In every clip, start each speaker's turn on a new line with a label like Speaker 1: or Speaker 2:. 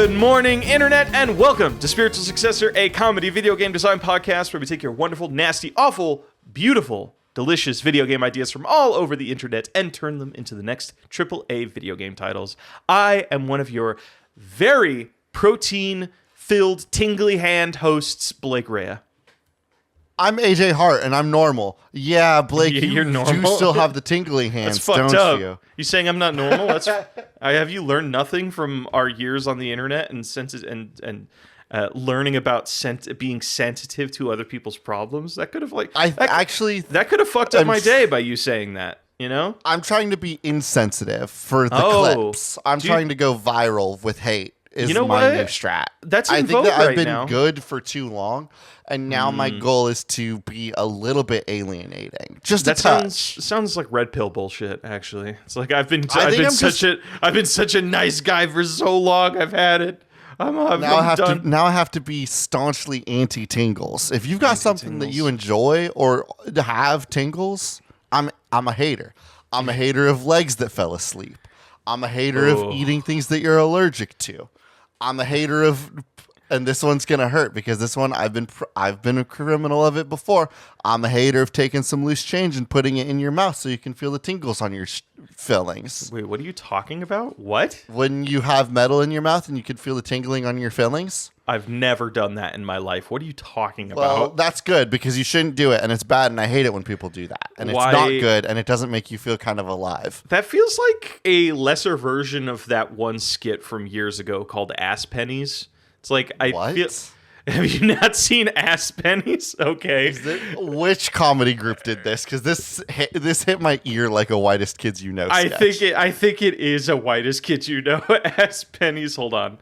Speaker 1: Good morning, Internet, and welcome to Spiritual Successor, a comedy video game design podcast where we take your wonderful, nasty, awful, beautiful, delicious video game ideas from all over the Internet and turn them into the next AAA video game titles. I am one of your very protein-filled, tingly hand hosts, Blake Rhea.
Speaker 2: I'm AJ Hart, and I'm normal. Yeah, Blake,
Speaker 1: You're normal?
Speaker 2: You still have the tingly hands,
Speaker 1: That's fucked
Speaker 2: don't
Speaker 1: up.
Speaker 2: you?
Speaker 1: You saying I'm not normal? Have you learned nothing from our years on the internet and learning about being sensitive to other people's problems? That could have that could have fucked up my day by you saying that. You know,
Speaker 2: I'm trying to be insensitive for the clips. I'm trying to go viral with hate. Is my new strat.
Speaker 1: That's in
Speaker 2: I think
Speaker 1: vogue
Speaker 2: that
Speaker 1: right
Speaker 2: I've been
Speaker 1: now.
Speaker 2: good for too long, and now my goal is to be a little bit alienating. Just a touch.
Speaker 1: Sounds like red pill bullshit. Actually, it's like I've been such a nice guy for so long. I've had it. Now
Speaker 2: I have to be staunchly anti-tingles. If you've got something that you enjoy or have tingles, I'm a hater. I'm a hater of legs that fell asleep. I'm a hater of eating things that you're allergic to. I'm a hater of, and this one's gonna hurt because this one I've been a criminal of it before. I'm a hater of taking some loose change and putting it in your mouth so you can feel the tingles on your fillings.
Speaker 1: Wait, what are you talking about? What?
Speaker 2: When you have metal in your mouth and you can feel the tingling on your fillings?
Speaker 1: I've never done that in my life. What are you talking about?
Speaker 2: Well, that's good because you shouldn't do it, and it's bad, and I hate it when people do that. And It's not good, and it doesn't make you feel kind of alive.
Speaker 1: That feels like a lesser version of that one skit from years ago called Ass Pennies. It's like, have you not seen Ass Pennies? Okay.
Speaker 2: Which comedy group did this? Because this hit my ear like a Whitest Kids You Know sketch.
Speaker 1: I think it is a Whitest Kids You Know. Ass Pennies. Hold on.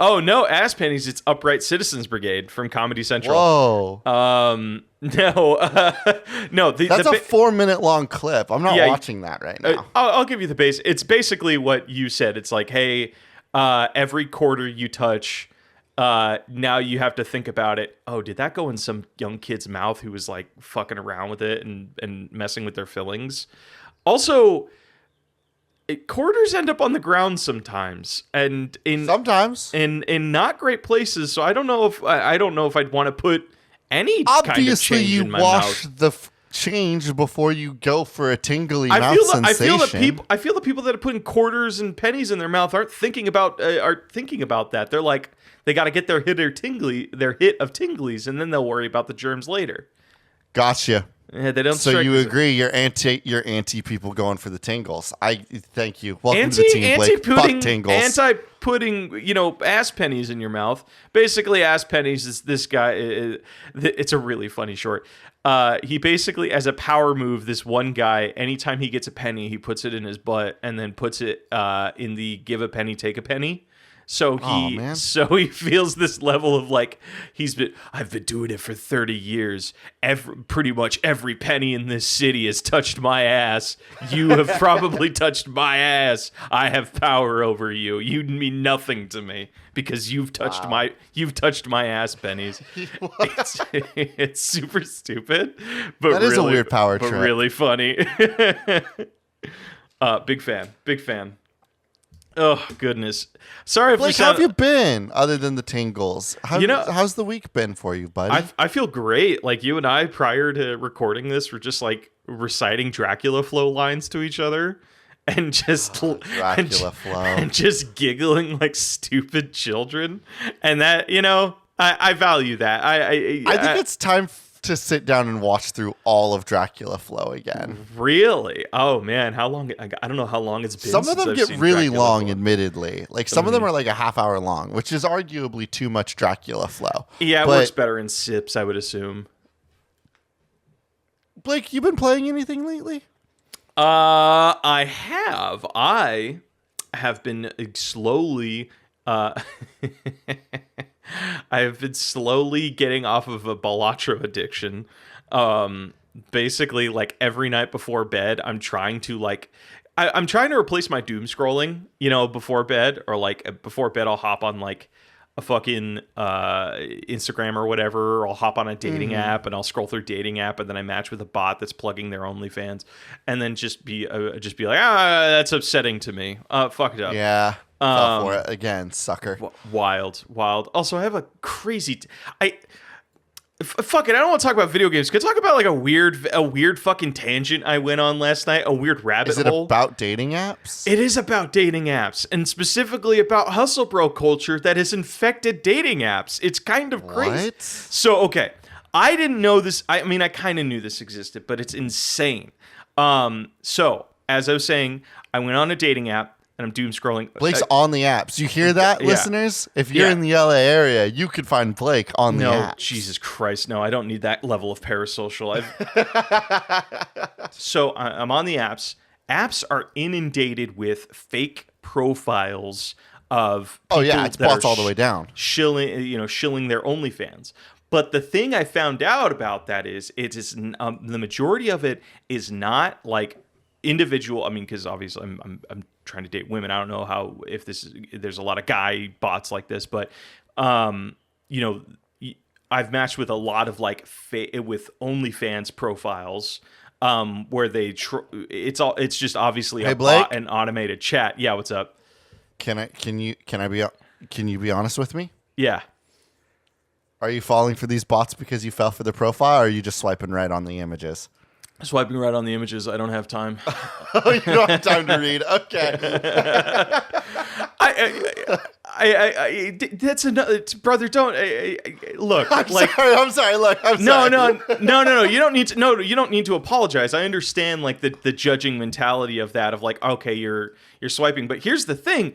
Speaker 1: Oh, no, Ass Pennies, it's Upright Citizens Brigade from Comedy Central.
Speaker 2: Whoa.
Speaker 1: No. No.
Speaker 2: That's a 4-minute long clip. I'm not watching that right now.
Speaker 1: I'll give you the base. It's basically what you said. It's like, hey, every quarter you touch, now you have to think about it. Oh, did that go in some young kid's mouth who was like fucking around with it and messing with their fillings? Also, quarters end up on the ground sometimes, and in not great places. So I don't know if I'd want to put any kind of change in my mouth.
Speaker 2: Obviously, you wash the change before you go for a tingly mouth sensation.
Speaker 1: I feel the people that are putting quarters and pennies in their mouth aren't thinking about that. They're like, they got to get their hit of tinglies, and then they'll worry about the germs later.
Speaker 2: Gotcha.
Speaker 1: Yeah, they don't.
Speaker 2: So you agree? You're anti people going for the tingles. I thank you. Welcome to the team, Blake. Fuck tingles.
Speaker 1: Anti-putting, ass pennies in your mouth. Basically, ass pennies is this guy. It's a really funny short. He basically, as a power move, this one guy, anytime he gets a penny, he puts it in his butt and then puts it in the give a penny, take a penny. So he feels this level of like I've been doing it for 30 years. Pretty much every penny in this city has touched my ass. You have probably touched my ass. I have power over you. You mean nothing to me because you've touched my ass pennies. It's super stupid, but
Speaker 2: that is a weird power trip.
Speaker 1: But really funny. Big fan. Oh, goodness. Sorry if
Speaker 2: Blake, how have you been other than the tingles? How's the week been for you, buddy?
Speaker 1: I feel great. Like, you and I, prior to recording this, were just, like, reciting Dracula flow lines to each other and just... and just giggling like stupid children. And that, I value that. I
Speaker 2: think it's time to sit down and watch through all of Dracula Flow again.
Speaker 1: Really? Oh man, how long? I don't know how long it's been.
Speaker 2: Some of them get really long, admittedly. Like some of them are like a half hour long, which is arguably too much Dracula Flow.
Speaker 1: Yeah, it works better in sips, I would assume.
Speaker 2: Blake, you been playing anything lately?
Speaker 1: I have. I have been slowly. I've been slowly getting off of a Balatro addiction. Basically, like every night before bed, I'm trying to I'm trying to replace my doom scrolling, before bed, or like before bed, I'll hop on like a fucking Instagram or whatever, or I'll hop on a dating app and I'll scroll through dating app, and then I match with a bot that's plugging their OnlyFans, and then just be like, that's upsetting to me. Fuck it up.
Speaker 2: Yeah. Fell for it again, sucker.
Speaker 1: Wild. Also, I have a crazy. Fuck it. I don't want to talk about video games. Could I talk about like a weird fucking tangent I went on last night? A weird rabbit hole.
Speaker 2: Is it about dating apps?
Speaker 1: It is about dating apps, and specifically about hustle bro culture that has infected dating apps. It's kind of crazy.
Speaker 2: What?
Speaker 1: So, okay, I didn't know this. I mean, I kind of knew this existed, but it's insane. So, as I was saying, I went on a dating app. And I'm doom scrolling.
Speaker 2: Blake's on the apps. You hear that, listeners? If you're in the LA area, you could find Blake on the apps.
Speaker 1: Jesus Christ, no! I don't need that level of parasocial. So I'm on the apps. Apps are inundated with fake profiles of people
Speaker 2: it's bots all the way down.
Speaker 1: Shilling their OnlyFans. But the thing I found out about that is the majority of it is not like individual. I mean, because obviously I'm trying to date women. I don't know there's a lot of guy bots like this, but I've matched with a lot of like with OnlyFans profiles where it's just obviously bot and automated chat. Yeah, what's up?
Speaker 2: Can you be honest with me?
Speaker 1: Yeah.
Speaker 2: Are you falling for these bots because you fell for the profile, or are you just swiping right on the images?
Speaker 1: Swiping right on the images. I don't have time.
Speaker 2: Oh, you don't have time to read. Okay.
Speaker 1: That's another brother. Don't look.
Speaker 2: I'm sorry. Look, I'm sorry.
Speaker 1: No. You don't need to. No, you don't need to apologize. I understand like the judging mentality of that. Of like, okay, you're swiping. But here's the thing: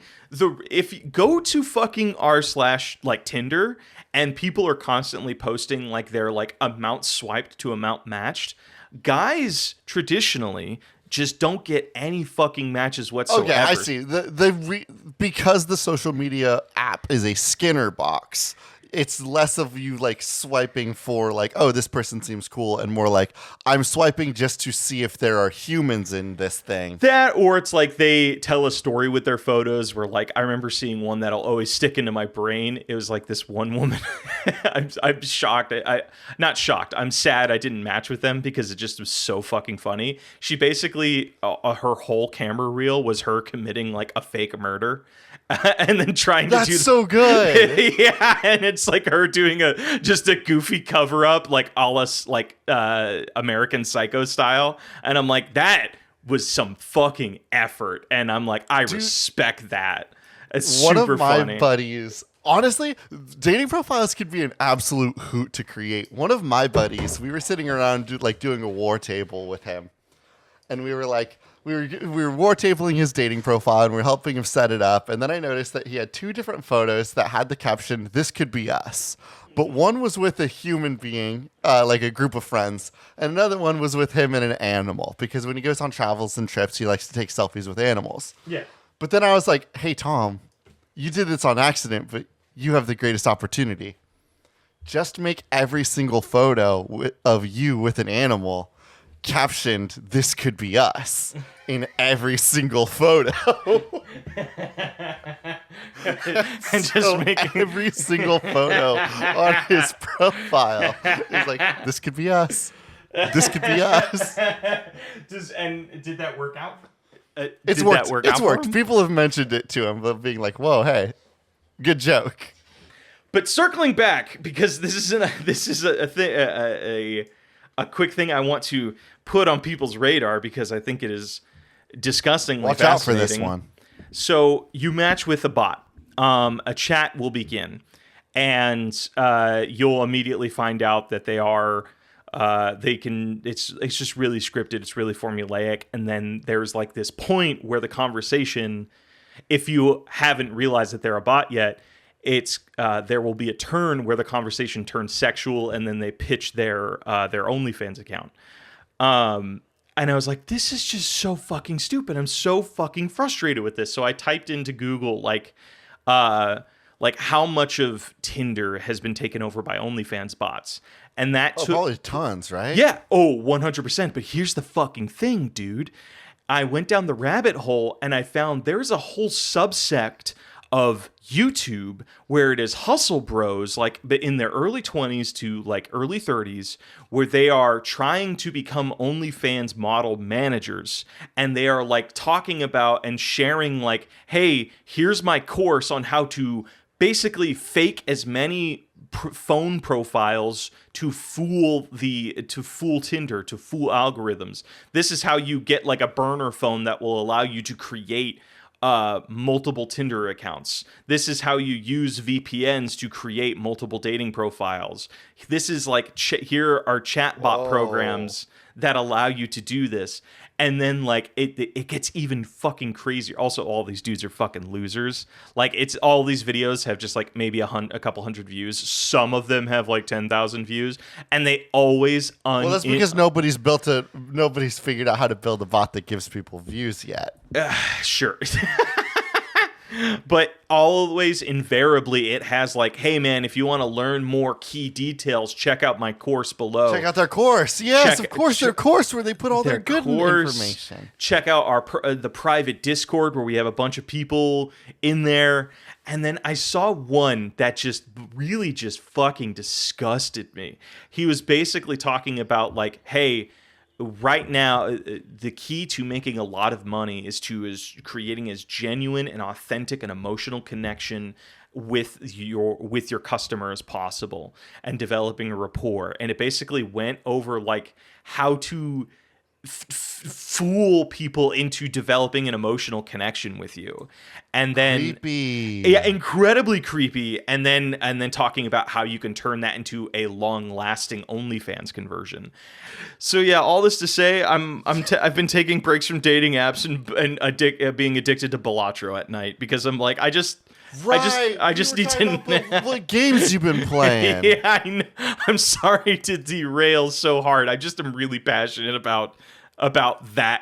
Speaker 1: if you go to fucking r/like Tinder, and people are constantly posting like their like amount swiped to amount matched. Guys traditionally just don't get any fucking matches whatsoever.
Speaker 2: Okay, I see. Because the social media app is a Skinner box, it's less of you like swiping for like, oh, this person seems cool, and more like I'm swiping just to see if there are humans in this thing.
Speaker 1: That, or it's like they tell a story with their photos where like I remember seeing one that'll always stick into my brain. It was like this one woman. I'm shocked. Not shocked. I'm sad I didn't match with them because it just was so fucking funny. She basically her whole camera reel was her committing like a fake murder. And then trying to do
Speaker 2: so good.
Speaker 1: Yeah, and it's like her doing just a goofy cover up like a la like American Psycho style, and I'm like, that was some fucking effort, and I'm like, I respect that. It's
Speaker 2: one
Speaker 1: super
Speaker 2: of my
Speaker 1: funny.
Speaker 2: buddies. Honestly, dating profiles could be an absolute hoot to create. One of my buddies, we were sitting around doing a war table with him, and we were like. We were war tabling his dating profile and we were helping him set it up. And then I noticed that he had two different photos that had the caption, "This could be us." But one was with a human being, like a group of friends. And another one was with him and an animal. Because when he goes on travels and trips, he likes to take selfies with animals.
Speaker 1: Yeah.
Speaker 2: But then I was like, hey, Tom, you did this on accident, but you have the greatest opportunity. Just make every single photo of you with an animal captioned, "This could be us," in every single photo.
Speaker 1: And just make
Speaker 2: every single photo on his profile is like, "This could be us. This could be us."
Speaker 1: Did that work out?
Speaker 2: It's worked. People have mentioned it to him, of being like, "Whoa, hey, good joke."
Speaker 1: But circling back, because this is a quick thing I want to put on people's radar because I think it is disgustingly fascinating.
Speaker 2: Watch out for this one.
Speaker 1: So you match with a bot. A chat will begin, and you'll immediately find out that they are. It's just really scripted. It's really formulaic, and then there's like this point where the conversation, if you haven't realized that they're a bot yet, it's there will be a turn where the conversation turns sexual, and then they pitch their OnlyFans account. And I was like, this is just so fucking stupid. I'm so fucking frustrated with this. So I typed into Google like how much of Tinder has been taken over by OnlyFans bots, and that took
Speaker 2: probably tons, right?
Speaker 1: Yeah. Oh, 100%. But here's the fucking thing, dude. I went down the rabbit hole and I found there's a whole subsect of YouTube, where it is hustle bros, like in their early 20s to like early 30s, where they are trying to become OnlyFans model managers, and they are like talking about and sharing like, hey, here's my course on how to basically fake as many phone profiles to fool Tinder, to fool algorithms. This is how you get like a burner phone that will allow you to create multiple Tinder accounts. This is how you use VPNs to create multiple dating profiles. This is like here are chatbot programs that allow you to do this. And then like it gets even fucking crazier. Also, all these dudes are fucking losers. Like it's all these videos have just like maybe a couple hundred views. Some of them have like 10,000 views, and they always
Speaker 2: well, that's because nobody's figured out how to build a bot that gives people views yet.
Speaker 1: Sure. But always invariably it has like, hey man, if you want to learn more key details, check out my course below.
Speaker 2: Check out their course. Yes, of course, their course where they put all their good information.
Speaker 1: Check out the private Discord where we have a bunch of people in there. And then I saw one that just really just fucking disgusted me. He was basically talking about like, hey, right now, the key to making a lot of money is creating as genuine and authentic and emotional connection with your customer as possible, and developing a rapport. And it basically went over like how to fool people into developing an emotional connection with you, and then incredibly creepy, and then talking about how you can turn that into a long-lasting OnlyFans conversion. So yeah, all this to say, I've been taking breaks from dating apps and being addicted to Balatro at night, because I'm like I just need to.
Speaker 2: What games you've been playing?
Speaker 1: Yeah, I'm sorry to derail so hard. I just am really passionate about that,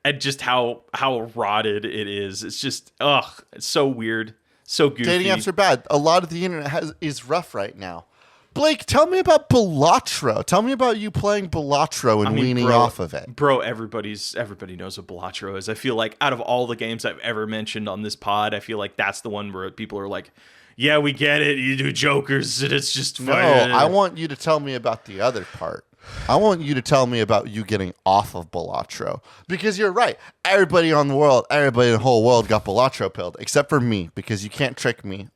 Speaker 1: and just how rotted it is. It's just it's so weird, so goofy.
Speaker 2: Dating apps are bad. A lot of the internet is rough right now. Blake, tell me about Balatro. Tell me about you playing Balatro and weaning off of it.
Speaker 1: Bro, everybody knows what Balatro is. I feel like out of all the games I've ever mentioned on this pod, I feel like that's the one where people are like, yeah, we get it. You do jokers, and it's just fun.
Speaker 2: No, I want you to tell me about the other part. I want you to tell me about you getting off of Balatro. Because you're right. Everybody in the whole world got Balatro pilled, except for me, because you can't trick me.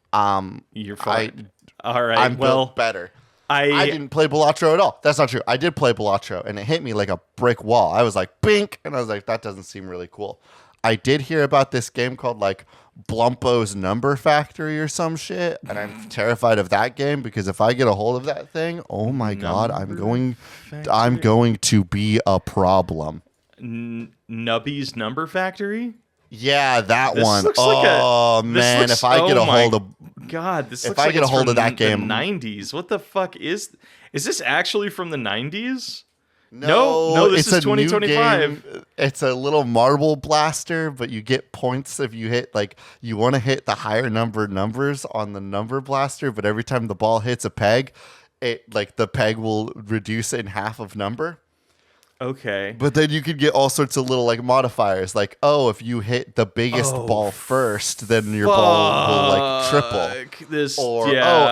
Speaker 1: You're fine. All right.
Speaker 2: I'm built better. I didn't play Balatro at all. That's not true. I did play Balatro, and it hit me like a brick wall. I was like, bink, and I was like, that doesn't seem really cool. I did hear about this game called like Blumpo's Number Factory or some shit, and I'm terrified of that game, because if I get a hold of that thing, oh my god, I'm going to be a problem.
Speaker 1: Nubby's Number Factory?
Speaker 2: Yeah, that one.
Speaker 1: Looks
Speaker 2: man, if I get a hold of
Speaker 1: that game, the 90s. What the fuck is this actually from the 90s? No, this is 2025.
Speaker 2: It's a little marble blaster, but you get points if you hit, like, you want to hit the higher numbers on the number blaster, but every time the ball hits a peg, the peg will reduce in half of number.
Speaker 1: Okay.
Speaker 2: But then you could get all sorts of little like modifiers, like, if you hit the biggest ball first, then your ball will like triple.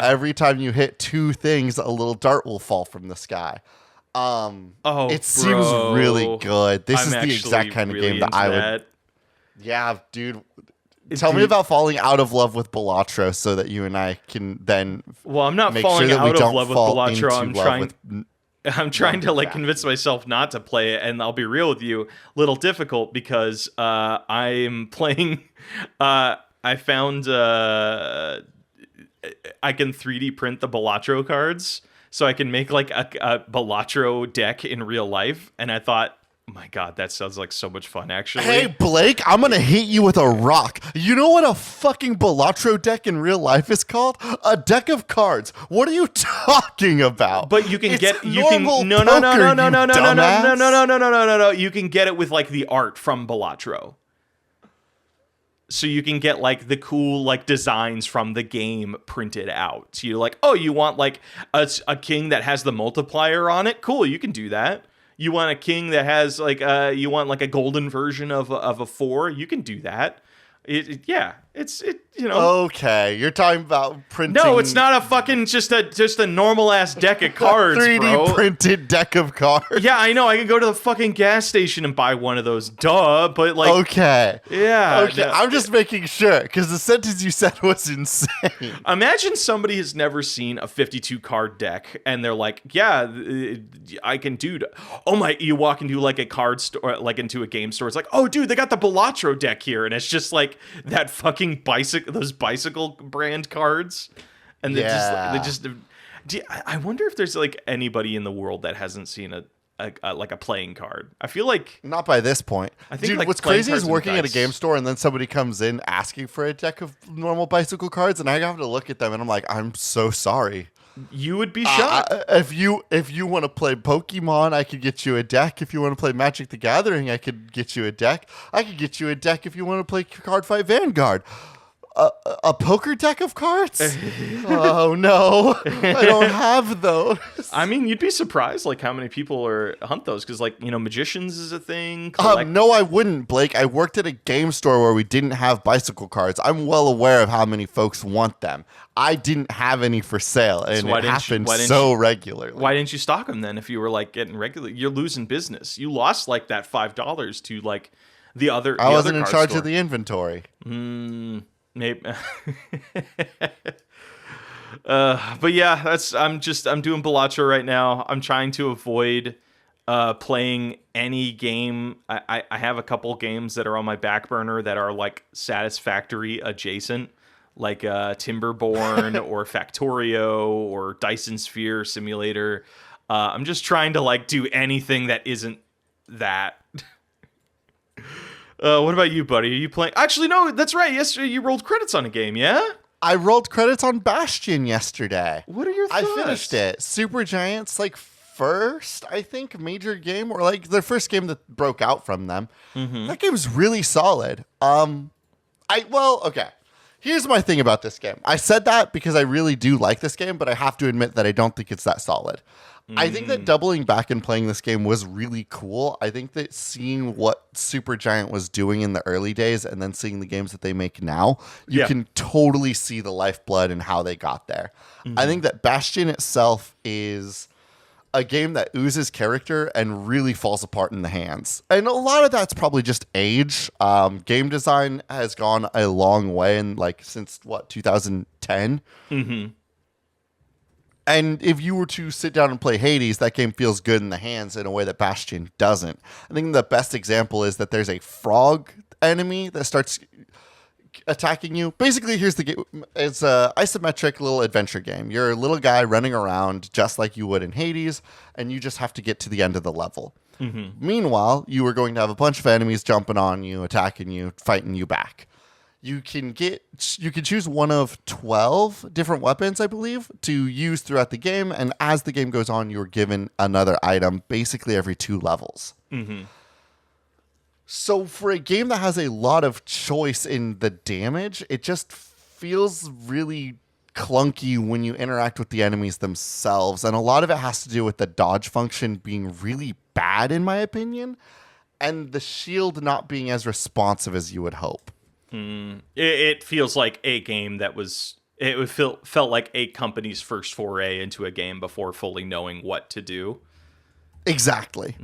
Speaker 2: Every time you hit two things, a little dart will fall from the sky. It seems really good. This is the exact kind of game that I would. Yeah, dude. Tell me about falling out of love with Balatro so that you and I can then.
Speaker 1: Well, I'm not falling out of love with Balatro. I'm trying to like convince myself not to play it, and I'll be real with you, little difficult, because I'm playing. I found I can 3D print the Balatro cards, so I can make like a Balatro deck in real life, and I thought, oh my god, that sounds like so much fun, actually.
Speaker 2: Hey, Blake, I'm going to hit you with a rock. You know what a fucking Balatro deck in real life is called? A deck of cards. What are you talking about?
Speaker 1: But you can You can get it with like the art from Balatro. So you can get like the cool like designs from the game printed out. So you're like, oh, you want like a king that has the multiplier on it? Cool, you can do that. You want a king that has like you want like a golden version of a 4? You can do that. It's you know.
Speaker 2: Okay, you're talking about printing.
Speaker 1: No, it's not a fucking just a normal ass deck of cards,
Speaker 2: 3D
Speaker 1: bro.
Speaker 2: printed deck of cards.
Speaker 1: Yeah, I know. I can go to the fucking gas station and buy one of those. Duh, but like,
Speaker 2: Okay.
Speaker 1: yeah.
Speaker 2: Okay,
Speaker 1: no.
Speaker 2: I'm just making sure because the sentence you said was insane.
Speaker 1: Imagine somebody has never seen a 52 card deck and they're like, yeah, I can do. Oh my! You walk into like a card store, like into a game store. It's like, oh, dude, they got the Balatro deck here, and it's just like that fucking those bicycle brand cards, and they just. I wonder if there's like anybody in the world that hasn't seen a playing card. I feel like
Speaker 2: not by this point.
Speaker 1: I think
Speaker 2: Dude,
Speaker 1: like
Speaker 2: what's crazy is
Speaker 1: cards and
Speaker 2: working at a
Speaker 1: dice.
Speaker 2: game store and then somebody comes in asking for a deck of normal bicycle cards, and I have to look at them and I'm like, I'm so sorry.
Speaker 1: You would be shocked.
Speaker 2: If you want to play Pokemon, I could get you a deck. If you want to play Magic the Gathering, I could get you a deck. I could get you a deck if you want to play Cardfight Vanguard. A poker deck of cards? Oh no, I don't have those.
Speaker 1: I mean, you'd be surprised like how many people hunt those because like magicians is a thing.
Speaker 2: No, I wouldn't, Blake. I worked at a game store where we didn't have bicycle cards. I'm well aware of how many folks want them. I didn't have any for sale, and
Speaker 1: So
Speaker 2: it happened so regularly.
Speaker 1: Why didn't you stock them then? If you were like getting regular, you're losing business. You lost like that $5 to like the other.
Speaker 2: I wasn't in
Speaker 1: card
Speaker 2: charge
Speaker 1: store.
Speaker 2: of the inventory.
Speaker 1: Maybe. But yeah, I'm doing Balatro right now. I'm trying to avoid playing any game. I have a couple games that are on my back burner that are like Satisfactory adjacent, like Timberborn or Factorio or Dyson Sphere Simulator. I'm just trying to like do anything that isn't that. What about you, buddy? Are you playing? Actually, no, that's right. Yesterday you rolled credits on a game, yeah?
Speaker 2: I rolled credits on Bastion yesterday.
Speaker 1: What are your thoughts?
Speaker 2: I finished it. Super Giants, like first, I think, major game, or like their first game that broke out from them. Mm-hmm. That game was really solid. Okay. Here's my thing about this game. I said that because I really do like this game, but I have to admit that I don't think it's that solid. I think that doubling back and playing this game was really cool. I think that seeing what Supergiant was doing in the early days and then seeing the games that they make now, you can totally see the lifeblood and how they got there. I think that Bastion itself is a game that oozes character and really falls apart in the hands. And a lot of that's probably just age. Game design has gone a long way since 2010. Mm-hmm. And if you were to sit down and play Hades, that game feels good in the hands in a way that Bastion doesn't. I think the best example is that there's a frog enemy that starts attacking you. Basically, here's the game. It's a isometric little adventure game. You're a little guy running around just like you would in Hades, and you just have to get to the end of the level. Mm-hmm. Meanwhile, you are going to have a bunch of enemies jumping on you, attacking you, fighting you back. You can choose one of 12 different weapons, I believe, to use throughout the game. And as the game goes on, you're given another item basically every 2 levels. Mm-hmm. So for a game that has a lot of choice in the damage, it just feels really clunky when you interact with the enemies themselves. And a lot of it has to do with the dodge function being really bad, in my opinion, and the shield not being as responsive as you would hope.
Speaker 1: It feels like a game that felt like a company's first foray into a game before fully knowing what to do.
Speaker 2: Exactly.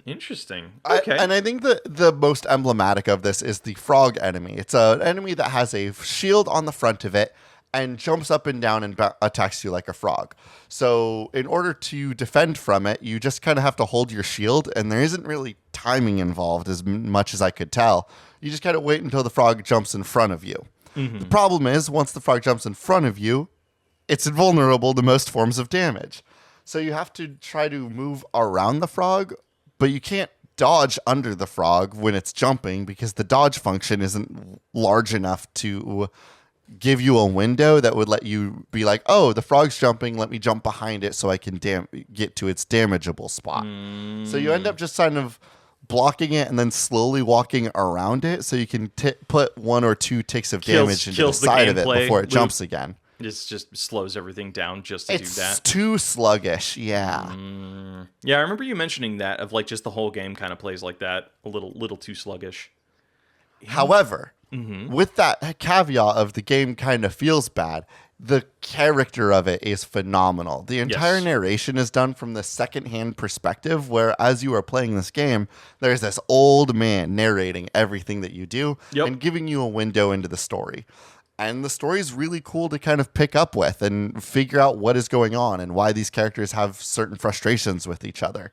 Speaker 1: Interesting. Okay.
Speaker 2: And I think the most emblematic of this is the frog enemy. It's an enemy that has a shield on the front of it and jumps up and down and attacks you like a frog. So in order to defend from it, you just kind of have to hold your shield, and there isn't really timing involved as much as I could tell. You just kind of wait until the frog jumps in front of you. Mm-hmm. The problem is, once the frog jumps in front of you, it's invulnerable to most forms of damage. So you have to try to move around the frog, but you can't dodge under the frog when it's jumping because the dodge function isn't large enough to give you a window that would let you be like, oh, the frog's jumping, let me jump behind it so I can get to its damageable spot. So you end up just kind of blocking it and then slowly walking around it so you can put 1 or 2 ticks of damage into the side of it before it jumps again.
Speaker 1: This just slows everything down just to do that.
Speaker 2: It's too sluggish, yeah.
Speaker 1: Yeah, I remember you mentioning that, of like just the whole game kind of plays like that, a little too sluggish.
Speaker 2: However, With that caveat of the game kind of feels bad, the character of it is phenomenal. The entire
Speaker 1: Yes.
Speaker 2: narration is done from the secondhand perspective, where as you are playing this game, there's this old man narrating everything that you do
Speaker 1: Yep.
Speaker 2: and giving you a window into the story. And the story is really cool to kind of pick up with and figure out what is going on and why these characters have certain frustrations with each other.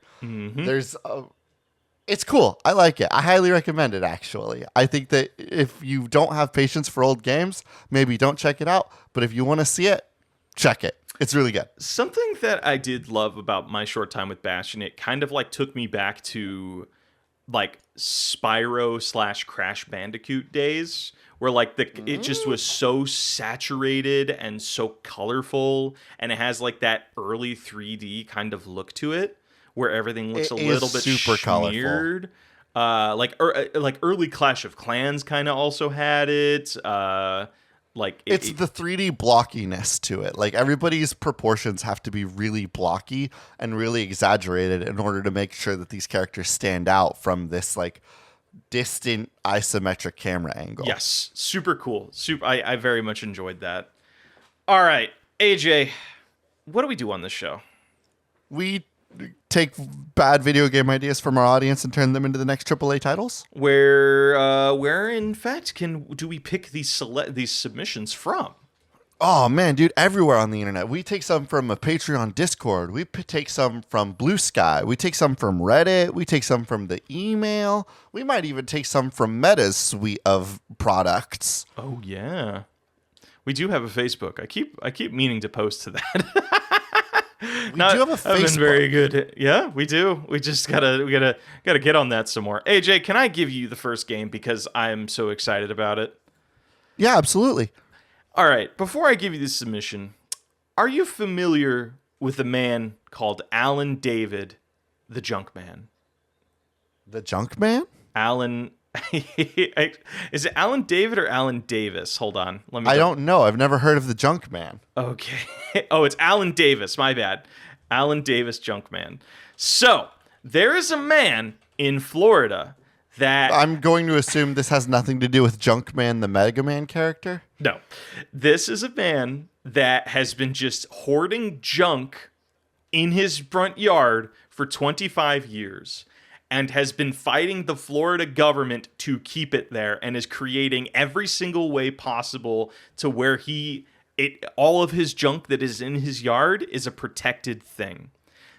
Speaker 2: It's cool. I like it. I highly recommend it, actually. I think that if you don't have patience for old games, maybe don't check it out. But if you want to see it, check it. It's really good.
Speaker 1: Something that I did love about my short time with Bastion, it kind of like took me back to like Spyro / Crash Bandicoot days, where like it just was so saturated and so colorful, and it has like that early 3D kind of look to it, where everything looks
Speaker 2: It
Speaker 1: a
Speaker 2: is
Speaker 1: little bit
Speaker 2: super
Speaker 1: smeared. Like early Clash of Clans kind of also had it.
Speaker 2: It's the 3D blockiness to it. Like everybody's proportions have to be really blocky and really exaggerated in order to make sure that these characters stand out from this like distant isometric camera angle.
Speaker 1: Yes, super cool. I very much enjoyed that. All right, AJ, what do we do on this show?
Speaker 2: We take bad video game ideas from our audience and turn them into the next AAA titles.
Speaker 1: Where in fact do we pick these submissions from?
Speaker 2: Oh man, dude, everywhere on the internet. We take some from a Patreon Discord. We take some from Blue Sky. We take some from Reddit. We take some from the email. We might even take some from Meta's suite of products.
Speaker 1: Oh yeah. We do have a Facebook. I keep meaning to post to that.
Speaker 2: We do have a
Speaker 1: I've been
Speaker 2: Facebook.
Speaker 1: very good. Yeah, we do. We just gotta get on that some more. AJ, can I give you the first game because I'm so excited about it?
Speaker 2: Yeah, absolutely.
Speaker 1: All right. Before I give you this submission, are you familiar with a man called Alan David, the Junk Man?
Speaker 2: The Junk Man?
Speaker 1: Alan. Is it Alan David or Alan Davis? Hold on. Let me.
Speaker 2: I don't know. I've never heard of the Junk Man.
Speaker 1: Okay. Oh, it's Alan Davis. My bad. Alan Davis, Junk Man. So there is a man in Florida that
Speaker 2: I'm going to assume this has nothing to do with Junk Man, the Mega Man character.
Speaker 1: No, this is a man that has been just hoarding junk in his front yard for 25 years. And has been fighting the Florida government to keep it there and is creating every single way possible to where all of his junk that is in his yard is a protected thing.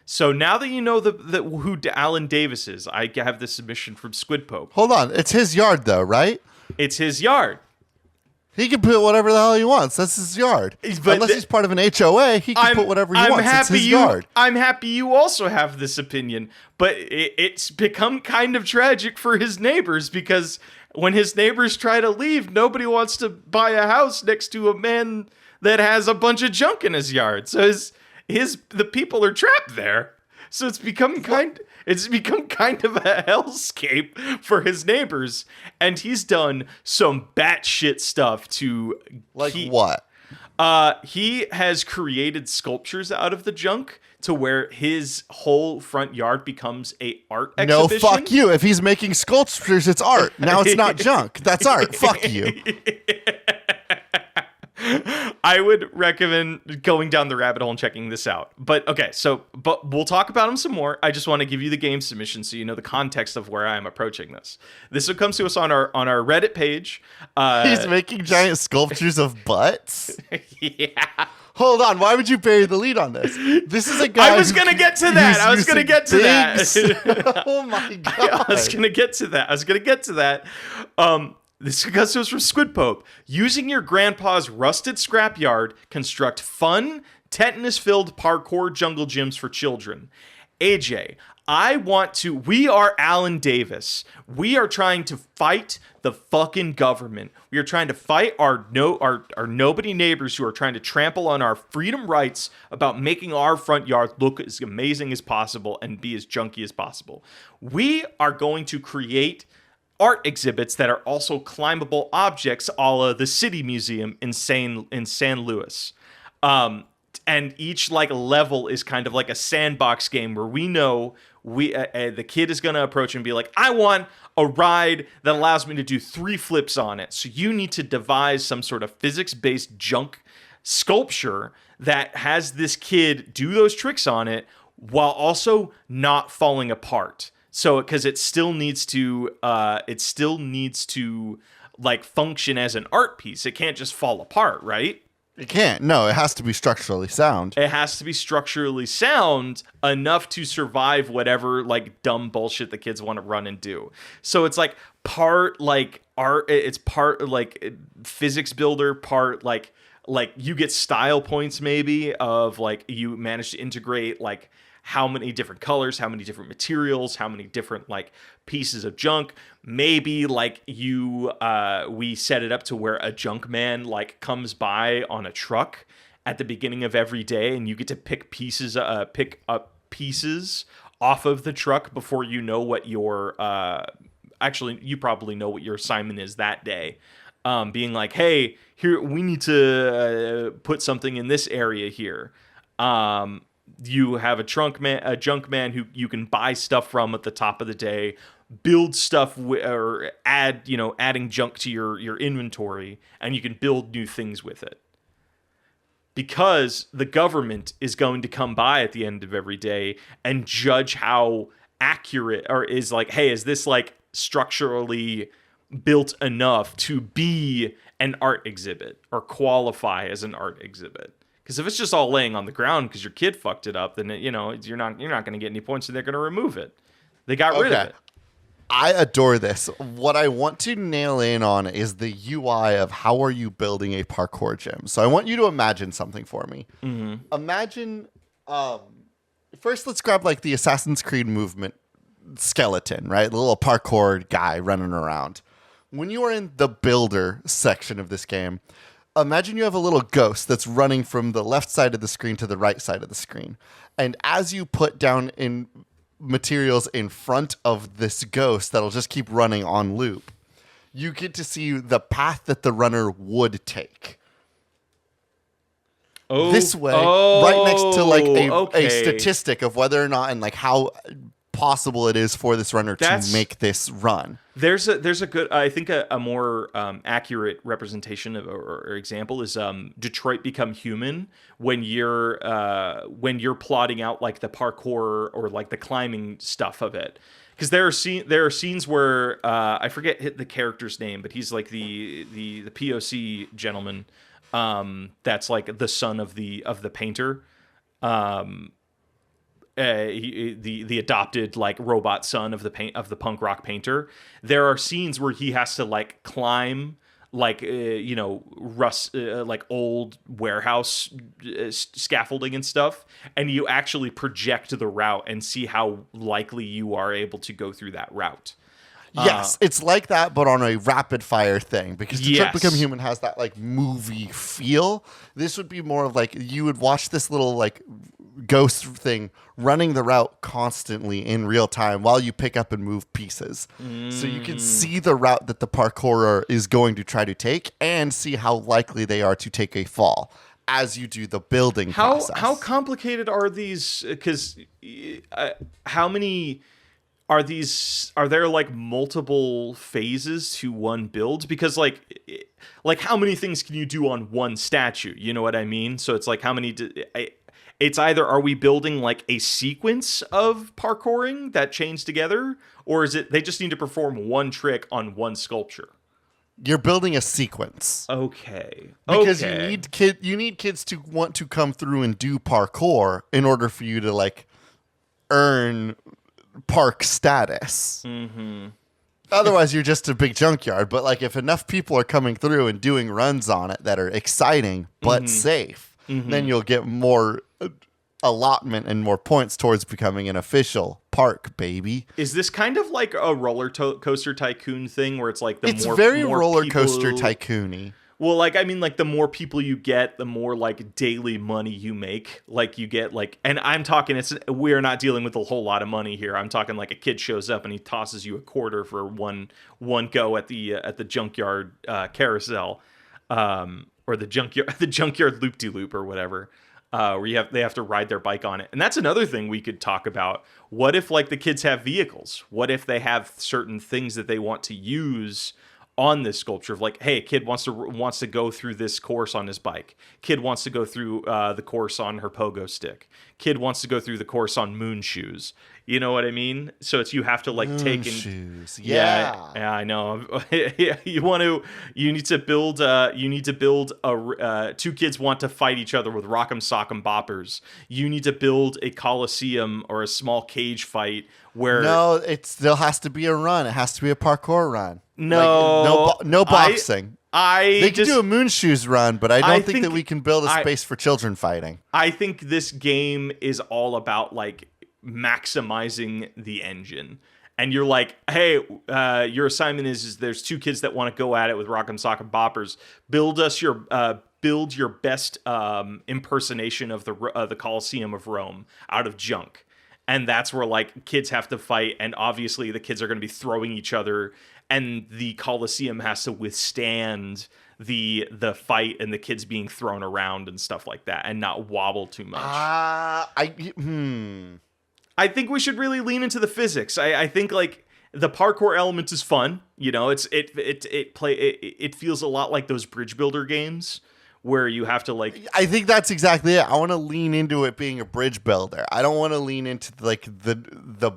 Speaker 1: So now that you know who Alan Davis is, I have this submission from Squid Pope.
Speaker 2: Hold on. It's his yard, though, right?
Speaker 1: It's his yard.
Speaker 2: He can put whatever the hell he wants. That's his yard. Unless he's part of an HOA, he can put whatever he wants. It's his yard.
Speaker 1: I'm happy you also have this opinion, but it's become kind of tragic for his neighbors because when his neighbors try to leave, nobody wants to buy a house next to a man that has a bunch of junk in his yard. So the people are trapped there. So it's become kind of a hellscape for his neighbors, and he's done some batshit stuff to
Speaker 2: what?
Speaker 1: He has created sculptures out of the junk to where his whole front yard becomes a art exhibition.
Speaker 2: No, fuck you. If he's making sculptures, it's art. Now it's not junk. That's art. Fuck you.
Speaker 1: I would recommend going down the rabbit hole and checking this out. But okay, but we'll talk about him some more. I just want to give you the game submission so you know the context of where I'm approaching this. This comes to us on our Reddit page.
Speaker 2: He's making giant sculptures of butts?
Speaker 1: Yeah.
Speaker 2: Hold on, why would you bury the lead on this? This is a guy
Speaker 1: I was going to get to that.
Speaker 2: Oh my god.
Speaker 1: I was going to get to that. This goes from Squid Pope. Using your grandpa's rusted scrapyard, construct fun, tetanus-filled parkour jungle gyms for children. AJ, we are Alan Davis. We are trying to fight the fucking government. We are trying to fight our nobody neighbors who are trying to trample on our freedom rights about making our front yard look as amazing as possible and be as junky as possible. We are going to create art exhibits that are also climbable objects, a la the City Museum in San Luis. and each like level is kind of like a sandbox game where we know the kid is going to approach and be like, I want a ride that allows me to do 3 flips on it. So you need to devise some sort of physics-based junk sculpture that has this kid do those tricks on it while also not falling apart. So because it still needs to like function as an art piece. It can't just fall apart, right?
Speaker 2: It can't. No, it has to be structurally sound.
Speaker 1: It has to be structurally sound enough to survive whatever like dumb bullshit the kids want to run and do. So it's like part like art, it's part like physics builder, part like you get style points maybe of like you manage to integrate like how many different colors, how many different materials, how many different like pieces of junk. Maybe like we set it up to where a junk man like comes by on a truck at the beginning of every day, and you get to pick up pieces off of the truck before you know what your actually you probably know what your assignment is that day. Being like, hey, here we need to put something in this area here. You have a junk man who you can buy stuff from at the top of the day, build stuff or adding junk to your inventory, and you can build new things with it. Because the government is going to come by at the end of every day and judge how accurate or is like, hey, is this like structurally built enough to be an art exhibit or qualify as an art exhibit? Because if it's just all laying on the ground because your kid fucked it up, then you're not going to get any points, and they're going to remove it. They got rid of it.
Speaker 2: I adore this. What I want to nail in on is the UI of how are you building a parkour gym. So I want you to imagine something for me. Mm-hmm. Imagine, first let's grab like the Assassin's Creed movement skeleton, right? The little parkour guy running around. When you are in the builder section of this game, imagine you have a little ghost that's running from the left side of the screen to the right side of the screen. And as you put down in materials in front of this ghost that'll just keep running on loop, you get to see the path that the runner would take. This way, right next to like a statistic of whether or not and like how possible it is for this runner to make this run.
Speaker 1: There's a good, I think a more accurate representation of or example is Detroit Become Human, when you're plotting out like the parkour or like the climbing stuff of it. Because there are scenes where I forget the character's name, but he's like the POC gentleman that's like the son of the painter. The adopted like robot son of the punk rock painter. There are scenes where he has to like climb like like old warehouse scaffolding and stuff, and you actually project the route and see how likely you are able to go through that route.
Speaker 2: Yes, it's like that, but on a rapid fire thing, because Detroit Become Human has that like movie feel. This would be more of like you would watch this little like ghost thing running the route constantly in real time while you pick up and move pieces. So you can see the route that the parkourer is going to try to take and see how likely they are to take a fall as you do the building process.
Speaker 1: How complicated are these? Because how many... Are there like multiple phases to one build? Because like how many things can you do on one statue? You know what I mean? So it's like how many... It's either are we building like a sequence of parkouring that chains together, or is it they just need to perform one trick on one sculpture?
Speaker 2: You're building a sequence.
Speaker 1: Okay.
Speaker 2: Because you need kids to want to come through and do parkour in order for you to like earn park status. Mm-hmm. Otherwise, you're just a big junkyard. But like, if enough people are coming through and doing runs on it that are exciting but safe, then you'll get more allotment and more points towards becoming an official park, baby.
Speaker 1: Is this kind of like a roller coaster tycoon thing, where it's like
Speaker 2: it's very roller coaster tycoon-y.
Speaker 1: Well, like, I mean, like, the more people you get, the more, like, daily money you make. Like, you get, like... And I'm talking... We're not dealing with a whole lot of money here. I'm talking, like, a kid shows up and he tosses you a quarter for one go at the junkyard carousel. Or the junkyard loop-de-loop or whatever. where they have to ride their bike on it. And that's another thing we could talk about. What if like the kids have vehicles? What if they have certain things that they want to use on this sculpture of like, hey, a kid wants to go through this course on his bike. Kid wants to go through the course on her pogo stick. Kid wants to go through the course on moon shoes. You know what I mean? So it's you have to like take and
Speaker 2: shoes.
Speaker 1: yeah, I know. You need to build a two kids want to fight each other with rock'em sock'em boppers. You need to build a coliseum or a small cage fight where
Speaker 2: no, it still has to be a run. It has to be a parkour run.
Speaker 1: No,
Speaker 2: no boxing. They can do a moon shoes run, but I don't think that we can build a space for children fighting.
Speaker 1: I think this game is all about like maximizing the engine. And you're like, hey, your assignment is there's two kids that want to go at it with rock'em sock'em boppers. Build your best impersonation of the Colosseum of Rome out of junk. And that's where like kids have to fight, and obviously the kids are going to be throwing each other, and the Colosseum has to withstand the fight and the kids being thrown around and stuff like that, and not wobble too much. I think we should really lean into the physics. I think like the parkour element is fun. You know, it feels a lot like those bridge builder games where you have to like.
Speaker 2: I think that's exactly it. I want to lean into it being a bridge builder. I don't want to lean into like the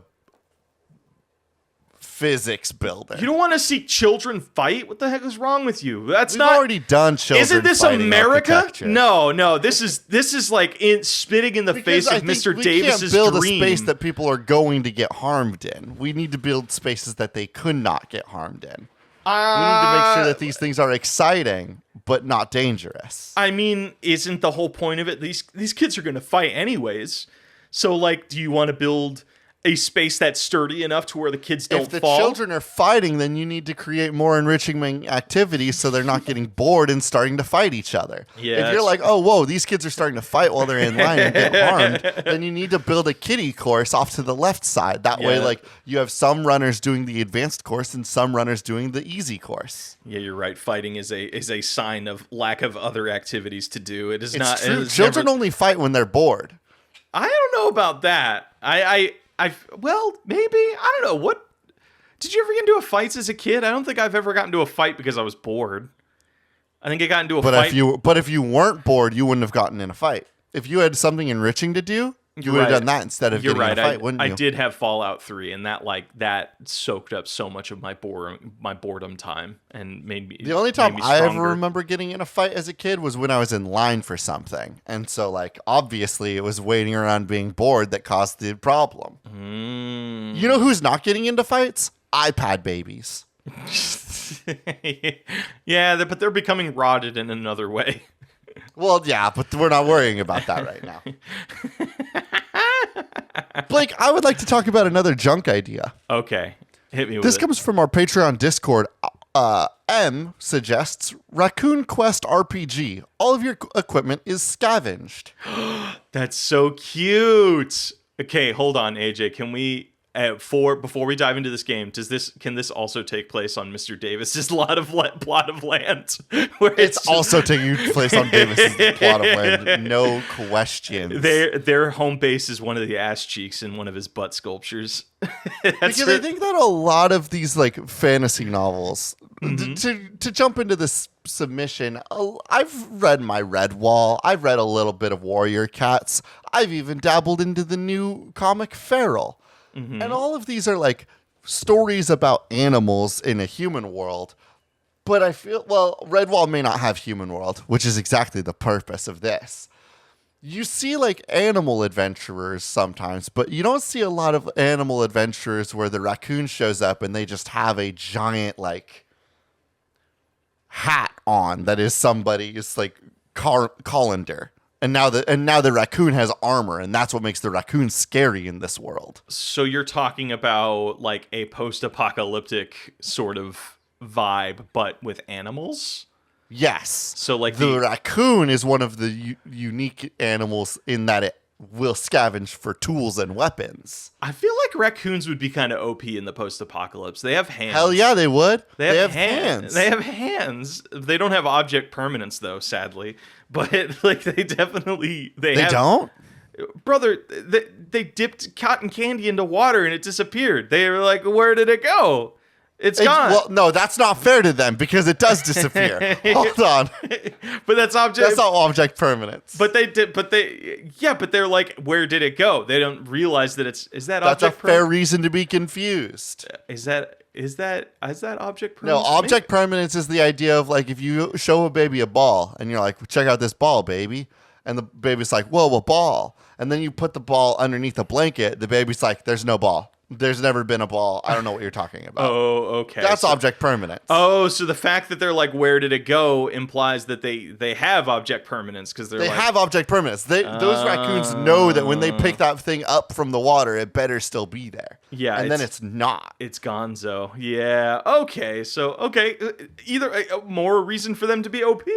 Speaker 2: physics builder.
Speaker 1: You don't want to see children fight? What the heck is wrong with you? We've
Speaker 2: already done children.
Speaker 1: Isn't this America? No. This is like spitting in the face of Mr. Davis's dream.
Speaker 2: We can't build a space that people are going to get harmed in. We need to build spaces that they could not get harmed in. We need to make sure that these things are exciting but not dangerous.
Speaker 1: I mean, isn't the whole point of it? These kids are going to fight anyways. So like, do you want to build a space that's sturdy enough to where the kids don't fall?
Speaker 2: If the children are fighting, then you need to create more enriching activities so they're not getting bored and starting to fight each other.
Speaker 1: Yeah,
Speaker 2: if you're like, oh, whoa, these kids are starting to fight while they're in line and get harmed, then you need to build a kiddie course off to the left side. That way, like, you have some runners doing the advanced course and some runners doing the easy course.
Speaker 1: Yeah, you're right. Fighting is a sign of lack of other activities to do. It's not
Speaker 2: true. Children only fight when they're bored.
Speaker 1: I don't know about that. Well, maybe. I don't know. What did you ever get into a fights as a kid? I don't think I've ever gotten into a fight because I was bored. I think I got into a fight.
Speaker 2: But if you weren't bored, you wouldn't have gotten in a fight. If you had something enriching to do, you would have done that instead of getting in a fight, wouldn't you?
Speaker 1: I did have Fallout 3, and that soaked up so much of my boredom time and made me.
Speaker 2: The only time I ever remember getting in a fight as a kid was when I was in line for something, and so like obviously it was waiting around being bored that caused the problem. You know who's not getting into fights? iPad babies.
Speaker 1: Yeah, but they're becoming rotted in another way.
Speaker 2: Well, yeah, but we're not worrying about that right now. Blake, I would like to talk about another junk idea.
Speaker 1: Okay, hit me with
Speaker 2: this comes from our Patreon Discord. M suggests Raccoon Quest RPG. All of your equipment is scavenged.
Speaker 1: That's so cute. Okay, hold on, AJ. Can we before we dive into this game, can this also take place on Mr. Davis's plot of land? Where
Speaker 2: it's also taking place on Davis's plot of land, no questions.
Speaker 1: Their home base is one of the ass cheeks in one of his butt sculptures.
Speaker 2: Because I think that a lot of these like fantasy novels, to jump into this submission, I've read my Redwall. I've read a little bit of Warrior Cats. I've even dabbled into the new comic Feral. And all of these are like stories about animals in a human world. But I feel, well, Redwall may not have human world, which is exactly the purpose of this. You see like animal adventurers sometimes, but you don't see a lot of animal adventurers where the raccoon shows up and they just have a giant like hat on that is somebody's like colander. And now the raccoon has armor, and that's what makes the raccoon scary in this world.
Speaker 1: So you're talking about like a post-apocalyptic sort of vibe, but with animals?
Speaker 2: Yes.
Speaker 1: So like
Speaker 2: the raccoon is one of the unique animals in that will scavenge for tools and weapons.
Speaker 1: I feel like raccoons would be kind of OP in the post-apocalypse. They have hands.
Speaker 2: Hell yeah, they would.
Speaker 1: They have hands. They have hands. They don't have object permanence, though, sadly. But like, they definitely they
Speaker 2: don't.
Speaker 1: Brother, they dipped cotton candy into water and it disappeared. They were like, "Where did it go? It's gone."
Speaker 2: Well, no, that's not fair to them because it does disappear. Hold on.
Speaker 1: But that's not
Speaker 2: object permanence.
Speaker 1: But they're like, "Where did it go?" They don't realize that it's
Speaker 2: that's
Speaker 1: object
Speaker 2: a fair reason to be confused.
Speaker 1: Is that object permanence?
Speaker 2: No, object permanence is the idea of like if you show a baby a ball and you're like, "Check out this ball, baby." And the baby's like, "Whoa, a ball." And then you put the ball underneath a blanket. The baby's like, "There's no ball. There's never been a ball. I don't know what you're talking about."
Speaker 1: Oh, okay.
Speaker 2: That's object permanence.
Speaker 1: Oh, so the fact that they're like, "Where did it go?" implies that they have object permanence because they
Speaker 2: have object permanence. Those raccoons know that when they pick that thing up from the water, it better still be there.
Speaker 1: Yeah,
Speaker 2: and then it's not.
Speaker 1: It's gonzo. Yeah. Okay. So either more reason for them to be OP.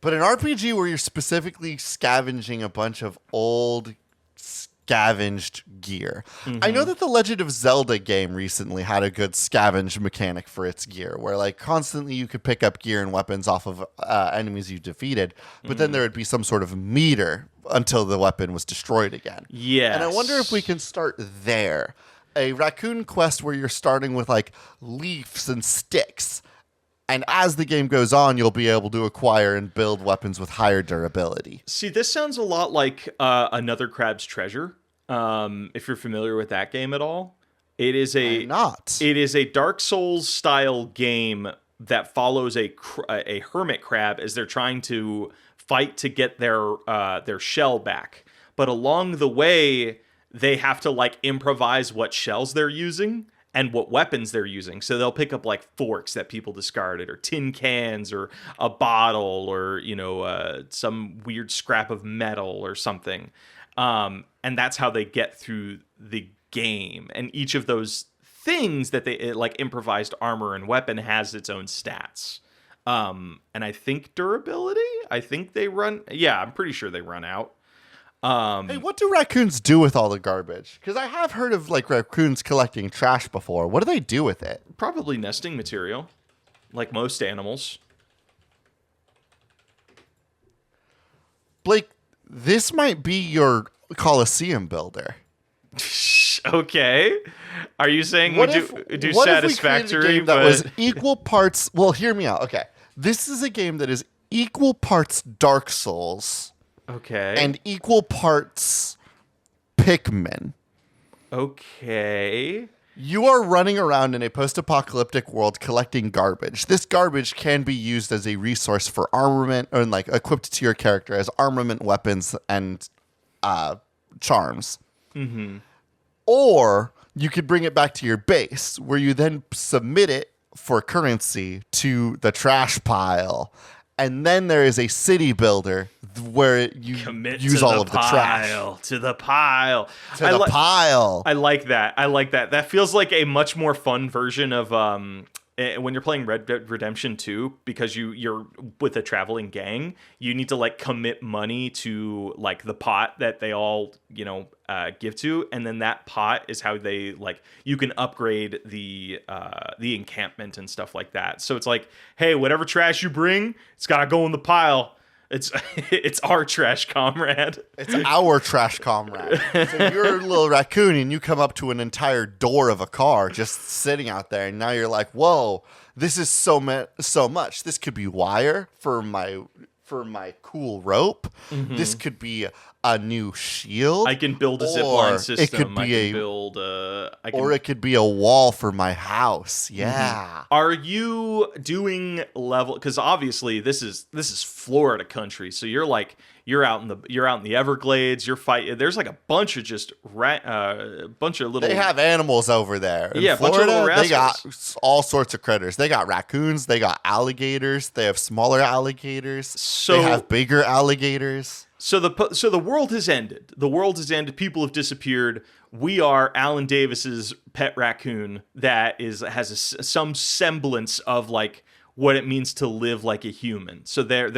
Speaker 2: But an RPG where you're specifically scavenging a bunch of old scavenged gear. Mm-hmm. I know that the Legend of Zelda game recently had a good scavenge mechanic for its gear, where like constantly you could pick up gear and weapons off of enemies you defeated, but then there would be some sort of meter until the weapon was destroyed again.
Speaker 1: Yes.
Speaker 2: And I wonder if we can start there. A raccoon quest where you're starting with like leaves and sticks. And as the game goes on, you'll be able to acquire and build weapons with higher durability.
Speaker 1: See, this sounds a lot like Another Crab's Treasure. If you're familiar with that game at all, it is a Dark Souls style game that follows a hermit crab as they're trying to fight to get their shell back. But along the way, they have to like improvise what shells they're using and what weapons they're using. So they'll pick up like forks that people discarded or tin cans or a bottle or, some weird scrap of metal or something. And that's how they get through the game. And each of those things that like improvised armor and weapon has its own stats. And I think durability, I'm pretty sure they run out.
Speaker 2: Hey, what do raccoons do with all the garbage? Because I have heard of like raccoons collecting trash before. What do they do with it?
Speaker 1: Probably nesting material, like most animals.
Speaker 2: Blake, this might be your Colosseum builder.
Speaker 1: Okay. Are you saying do Satisfactory?
Speaker 2: If we that was equal parts. Well, hear me out. Okay, this is a game that is equal parts Dark Souls.
Speaker 1: Okay.
Speaker 2: And equal parts Pikmin.
Speaker 1: Okay.
Speaker 2: You are running around in a post-apocalyptic world collecting garbage. This garbage can be used as a resource for armament or like equipped to your character as armament, weapons, and charms. Mm-hmm. Or you could bring it back to your base where you then submit it for currency to the trash pile. And then there is a city builder where you use all of the trash.
Speaker 1: To the pile.
Speaker 2: To the pile.
Speaker 1: I like that. That feels like a much more fun version of when you're playing Red Dead Redemption 2, because you're with a traveling gang, you need to like commit money to like the pot that they all, give to. And then that pot is how they like, you can upgrade the encampment and stuff like that. So it's like, hey, whatever trash you bring, it's got to go in the pile. It's our trash comrade.
Speaker 2: It's our trash comrade. So you're a little raccoon and you come up to an entire door of a car just sitting out there, and now you're like, whoa, this is so much. This could be wire for my cool rope. Mm-hmm. This could be a new shield.
Speaker 1: I can build a zipline system.
Speaker 2: It could be it could be a wall for my house. Yeah.
Speaker 1: Mm-hmm. Are you doing level? Because obviously this is Florida country, so you're out in the Everglades. You're fighting. There's like a bunch of little.
Speaker 2: They have animals over there. In
Speaker 1: Florida,
Speaker 2: bunch of little they got all sorts of critters. They got raccoons. They got alligators. They have smaller alligators. They have bigger alligators.
Speaker 1: So the world has ended. The world has ended. People have disappeared. We are Alan Davis's pet raccoon that has some semblance of like what it means to live like a human. So they're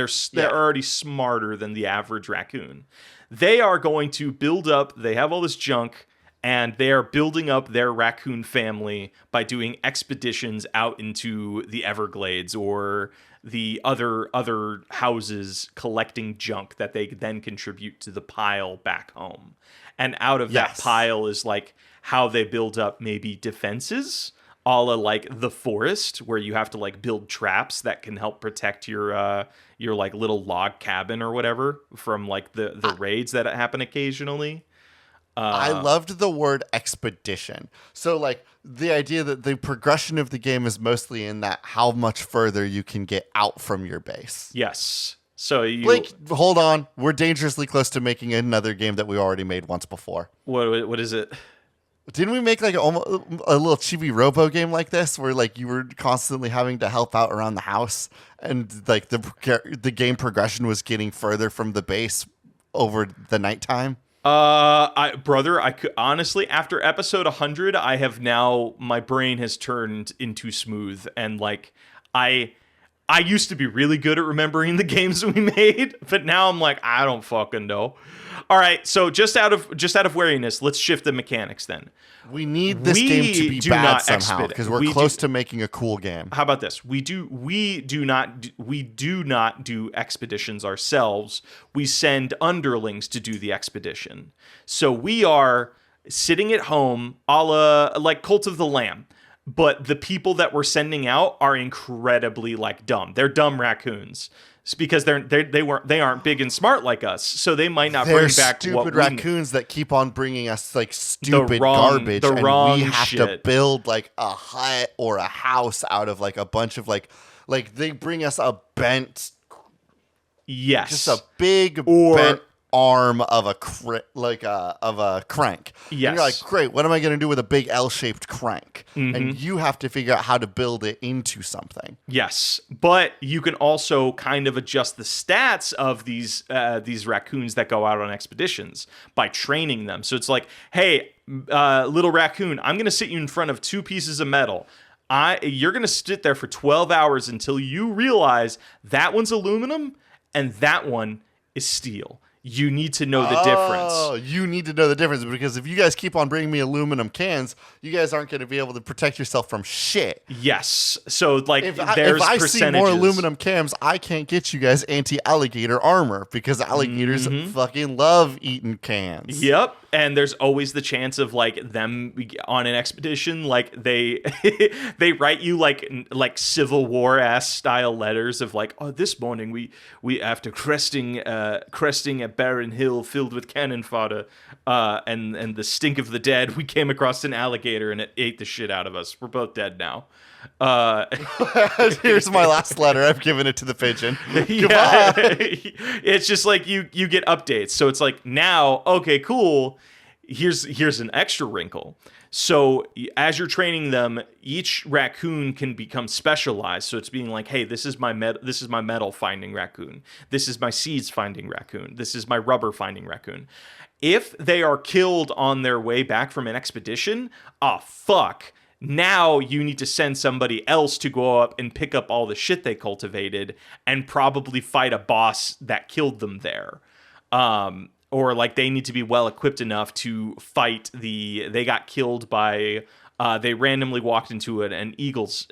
Speaker 1: already smarter than the average raccoon. They are going to build up. They have all this junk, and they are building up their raccoon family by doing expeditions out into the Everglades or the other houses, collecting junk that they then contribute to the pile back home. And out of that pile is like how they build up maybe defenses, a la like the forest, where you have to like build traps that can help protect your like little log cabin or whatever from like the raids that happen occasionally.
Speaker 2: I loved the word expedition. So like the idea that the progression of the game is mostly in that how much further you can get out from your base.
Speaker 1: Yes. So
Speaker 2: Blake, hold on. We're dangerously close to making another game that we already made once before.
Speaker 1: What is it?
Speaker 2: Didn't we make like a little chibi robo game like this where like you were constantly having to help out around the house and like the game progression was getting further from the base over the nighttime?
Speaker 1: I could honestly, after episode 100, my brain has turned into smooth, and like I used to be really good at remembering the games we made, but now I'm like, I don't fucking know. All right, so just out of wariness, let's shift the mechanics then.
Speaker 2: We need this game to be bad somehow because we're close to making a cool game.
Speaker 1: How about this? We do not do expeditions ourselves. We send underlings to do the expedition. So we are sitting at home, a la like Cult of the Lamb. But the people that we're sending out are incredibly like dumb. They're dumb raccoons. It's because they aren't big and smart like us, so they might not bring back
Speaker 2: stupid raccoons that keep on bringing us like stupid garbage, and we have to build like a hut or a house out of like a bunch of like they bring us a bent, just a big bent arm of a crank. Yes. And you're like, great, what am I going to do with a big L-shaped crank? Mm-hmm. And you have to figure out how to build it into something.
Speaker 1: Yes, but you can also kind of adjust the stats of these raccoons that go out on expeditions by training them. So it's like, hey, little raccoon, I'm going to sit you in front of 2 pieces of metal. You're going to sit there for 12 hours until you realize that one's aluminum and that one is steel. You need to know the difference.
Speaker 2: Oh, you need to know the difference, because if you guys keep on bringing me aluminum cans, you guys aren't going to be able to protect yourself from shit.
Speaker 1: Yes. So, like,
Speaker 2: if I see more aluminum cans, I can't get you guys anti-alligator armor, because alligators fucking love eating cans.
Speaker 1: Yep. And there's always the chance of like them on an expedition, like they write you like Civil War ass style letters of like, oh, this morning we after cresting a barren hill filled with cannon fodder and the stink of the dead, we came across an alligator and it ate the shit out of us. We're both dead now.
Speaker 2: Here's my last letter. I've given it to the pigeon.
Speaker 1: Yeah. It's just like you get updates. So it's like, now, okay, cool. Here's an extra wrinkle. So as you're training them, each raccoon can become specialized. So it's being like, hey, this is my metal finding raccoon. This is my seeds finding raccoon. This is my rubber finding raccoon. If they are killed on their way back from an expedition, fuck. Now you need to send somebody else to go up and pick up all the shit they cultivated and probably fight a boss that killed them there. Or like they need to be well equipped enough to fight they got killed by they randomly walked into an eagle's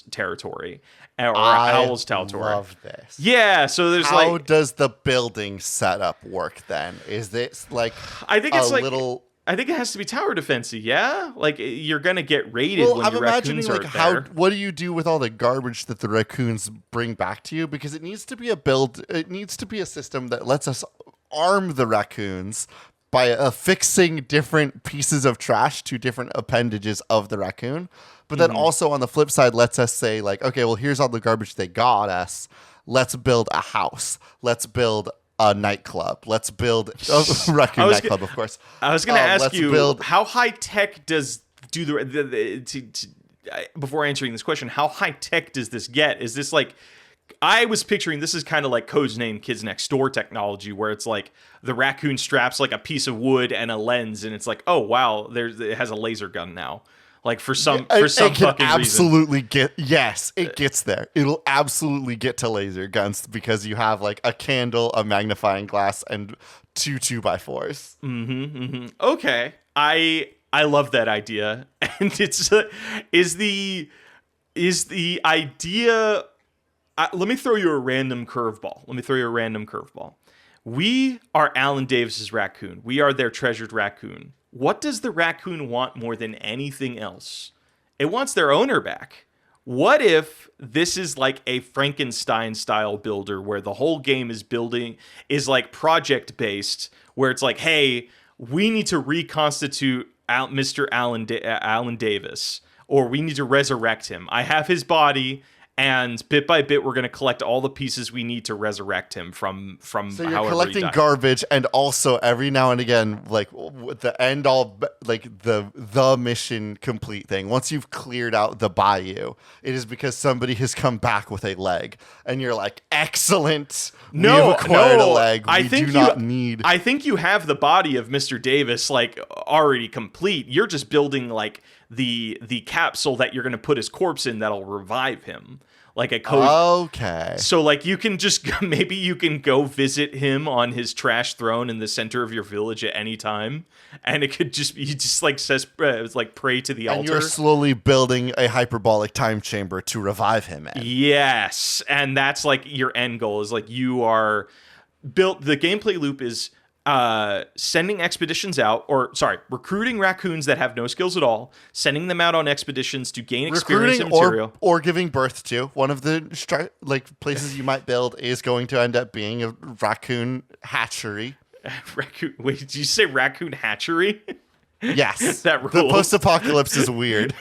Speaker 1: territory or owl's territory.
Speaker 2: I love this.
Speaker 1: Yeah, so there's
Speaker 2: how does the building setup work then? Is this like
Speaker 1: I think it's
Speaker 2: little
Speaker 1: I think it has to be tower defensive, yeah? Like, you're going to get raided when your raccoons are there.
Speaker 2: What do you do with all the garbage that the raccoons bring back to you? Because it needs to be it needs to be a system that lets us arm the raccoons by affixing different pieces of trash to different appendages of the raccoon. But then also on the flip side, lets us say, like, okay, well, here's all the garbage they got us. Let's build a house. Let's build a nightclub. Let's build a raccoon nightclub, of course.
Speaker 1: I was going to ask you, how high tech does before answering this question, how high tech does this get? Is this like, I was picturing this is kind of like Code's Name Kids Next Door technology, where it's like the raccoon straps like a piece of wood and a lens, and it's like, oh wow, it has a laser gun now. Like for some
Speaker 2: It
Speaker 1: fucking
Speaker 2: can
Speaker 1: reason.
Speaker 2: absolutely it gets there. It'll absolutely get to laser guns because you have like a candle, a magnifying glass, and two 2x4s.
Speaker 1: Okay. I love that idea. And is the idea let me throw you a random curveball. We are Alan Davis's raccoon. We are their treasured raccoon. What does the raccoon want more than anything else? It wants their owner back. What if this is like a Frankenstein style builder where the whole game is like project based, where it's like, hey, we need to reconstitute Mr. Alan Davis, or we need to resurrect him. I have his body, and bit by bit, we're going to collect all the pieces we need to resurrect him from
Speaker 2: So you're
Speaker 1: however
Speaker 2: collecting
Speaker 1: he died.
Speaker 2: garbage, and also every now and again, like the end all, like the mission complete thing. Once you've cleared out the bayou, it is because somebody has come back with a leg, and you're like, excellent.
Speaker 1: No,
Speaker 2: we've acquired a
Speaker 1: no,
Speaker 2: leg.
Speaker 1: I
Speaker 2: We
Speaker 1: think
Speaker 2: do not need.
Speaker 1: I think you have the body of Mr. Davis like already complete. You're just building like the capsule that you're going to put his corpse in that'll revive him. Like a code.
Speaker 2: Okay.
Speaker 1: So like you can just maybe you can go visit him on his trash throne in the center of your village at any time, and it could just be like says it's like pray to the
Speaker 2: And
Speaker 1: altar.
Speaker 2: you're slowly building a hyperbolic time chamber to revive him in.
Speaker 1: Yes, and that's like your end goal is like you are built. The gameplay loop is sending expeditions out, recruiting raccoons that have no skills at all, sending them out on expeditions to gain experience and material.
Speaker 2: Or giving birth to. One of the places you might build is going to end up being a raccoon hatchery.
Speaker 1: Raccoon. Wait, did you say raccoon hatchery?
Speaker 2: Yes.
Speaker 1: That rules.
Speaker 2: The post-apocalypse is weird.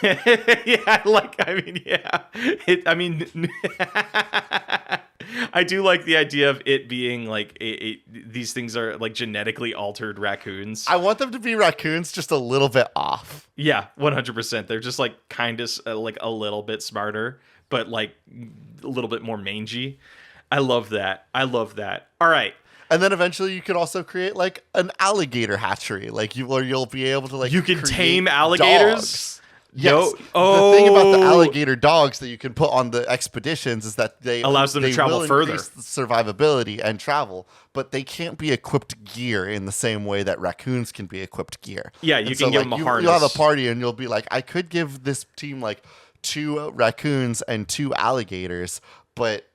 Speaker 1: I do like the idea of it being like these things are like genetically altered raccoons.
Speaker 2: I want them to be raccoons just a little bit off.
Speaker 1: Yeah, 100%. They're just like kind of like a little bit smarter, but like a little bit more mangy. I love that. All right.
Speaker 2: And then eventually you could also create like an alligator hatchery. Like you'll be able to like
Speaker 1: you can
Speaker 2: create
Speaker 1: tame alligators.
Speaker 2: Dogs. Yes.
Speaker 1: Oh.
Speaker 2: The thing about the alligator dogs that you can put on the expeditions is that they
Speaker 1: allows them to travel
Speaker 2: will
Speaker 1: further.
Speaker 2: increase the survivability and travel, but they can't be equipped gear in the same way that raccoons can be equipped gear.
Speaker 1: Yeah, you can give them a harness.
Speaker 2: You'll have a party and you'll be like, I could give this team like 2 raccoons and 2 alligators, but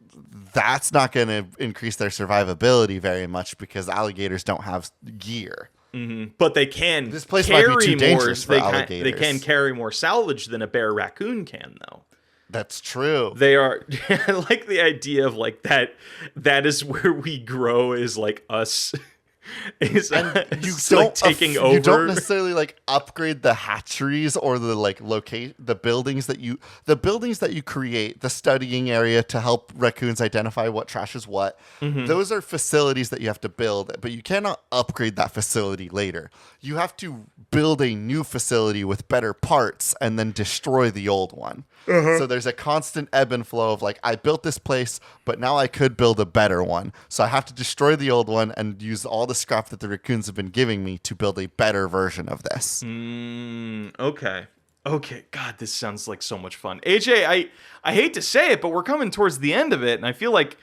Speaker 2: that's not going to increase their survivability very much because alligators don't have gear.
Speaker 1: Mm-hmm. But they can.
Speaker 2: This place
Speaker 1: carry
Speaker 2: might be too dangerous for
Speaker 1: They
Speaker 2: alligators.
Speaker 1: can carry more salvage than a bear raccoon can, though.
Speaker 2: That's true.
Speaker 1: They are. I like the idea of like that. That is where we grow. Is like us. Is
Speaker 2: You
Speaker 1: like taking over.
Speaker 2: You don't necessarily like upgrade the hatcheries or the like the buildings that you create, the studying area to help raccoons identify what trash is what.
Speaker 1: Mm-hmm.
Speaker 2: Those are facilities that you have to build, but you cannot upgrade that facility later. You have to build a new facility with better parts and then destroy the old one. So there's a constant ebb and flow of like, I built this place, but now I could build a better one. So I have to destroy the old one and use all the scrap that the raccoons have been giving me to build a better version of this.
Speaker 1: Okay. God, this sounds like so much fun. AJ, I hate to say it, but we're coming towards the end of it, and I feel like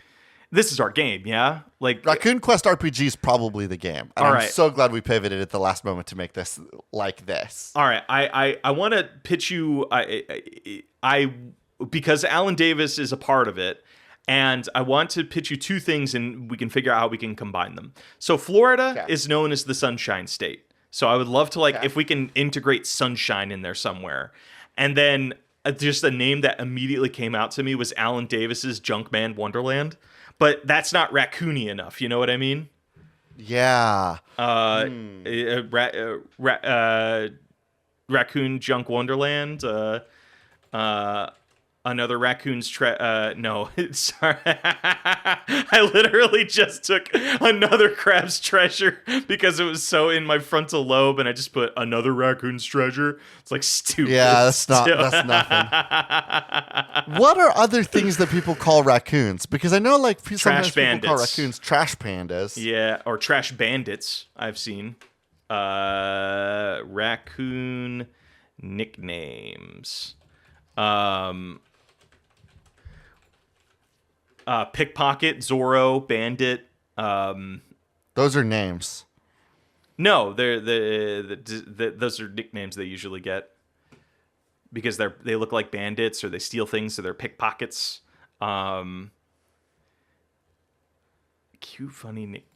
Speaker 1: this is our game, yeah? Like
Speaker 2: Raccoon Quest RPG is probably the game. And I'm so glad we pivoted at the last moment to make this like this.
Speaker 1: All right, I want to pitch you. I because Alan Davis is a part of it, and I want to pitch you 2 things, and we can figure out how we can combine them. So Florida is known as the Sunshine State. So I would love to if we can integrate sunshine in there somewhere, and then just a name that immediately came out to me was Alan Davis's Junkman Wonderland. But that's not raccoony enough. You know what I mean?
Speaker 2: Yeah.
Speaker 1: Raccoon Junk Wonderland. Another raccoon's no, sorry. I literally just took another crab's treasure because it was so in my frontal lobe, and I just put another raccoon's treasure. It's like stupid.
Speaker 2: Yeah, that's nothing. What are other things that people call raccoons? Because I know like sometimes people call raccoons trash pandas.
Speaker 1: Yeah, or trash bandits. I've seen raccoon nicknames. Pickpocket, Zorro, Bandit.
Speaker 2: Those are names.
Speaker 1: No, they're those are nicknames they usually get because they look like bandits or they steal things, so they're pickpockets. Cute, funny nickname.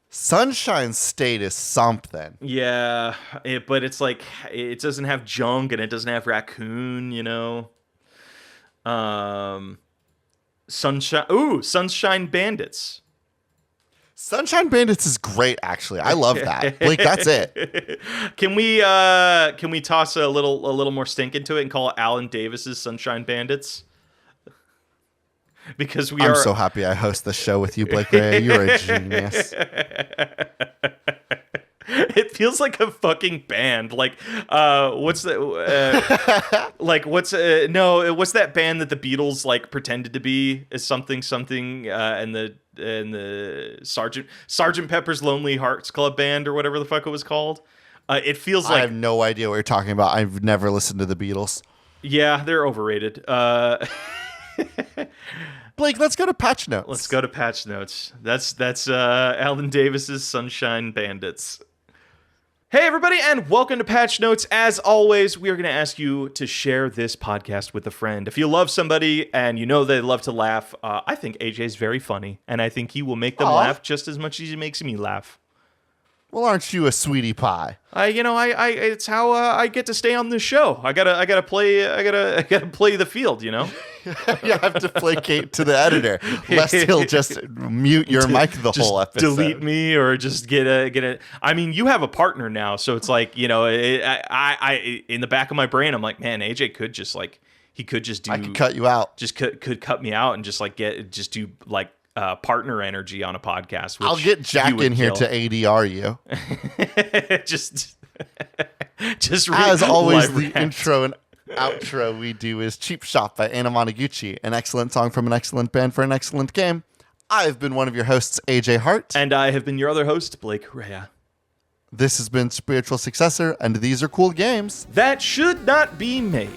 Speaker 2: Sunshine State is something.
Speaker 1: Yeah, but it's like it doesn't have junk and it doesn't have raccoon, you know. Sunshine Bandits.
Speaker 2: Sunshine Bandits is great, actually. I love that. Like, that's it.
Speaker 1: Can we toss a little more stink into it and call it Alan Davis's Sunshine Bandits? Because I'm
Speaker 2: so happy I host the show with you, Blake Ray. You're a genius.
Speaker 1: It feels like a fucking band. Like, what's that? What's that band that the Beatles like pretended to be as something, and the Sergeant Pepper's Lonely Hearts Club Band or whatever the fuck it was called. It feels like
Speaker 2: I have no idea what you're talking about. I've never listened to the Beatles.
Speaker 1: Yeah, they're overrated.
Speaker 2: Blake, let's go to patch notes.
Speaker 1: Let's go to patch notes. That's Alan Davis's Sunshine Bandits. Hey, everybody, and welcome to Patch Notes. As always, we are going to ask you to share this podcast with a friend. If you love somebody and you know they love to laugh, I think AJ's very funny, and I think he will make them laugh just as much as he makes me laugh.
Speaker 2: Well, aren't you a sweetie pie?
Speaker 1: It's how I get to stay on this show. I gotta play the field, you know.
Speaker 2: You have to placate to the editor, lest he'll just mute your mic the whole episode.
Speaker 1: Delete me or just get a. I mean, you have a partner now, so it's like, you know, I in the back of my brain, I'm like, man, AJ could just like he could just do.
Speaker 2: I could cut you out.
Speaker 1: Just could cut me out and just like do like. Partner energy on a podcast. Which
Speaker 2: I'll get Jack in here to ADR you.
Speaker 1: just
Speaker 2: as always, the intro and outro we do is Cheap Shop by Anna Monoguchi, an excellent song from an excellent band for an excellent game. I've been one of your hosts, AJ Hart.
Speaker 1: And I have been your other host, Blake Rea.
Speaker 2: This has been Spiritual Successor, and these are cool games
Speaker 1: that should not be made.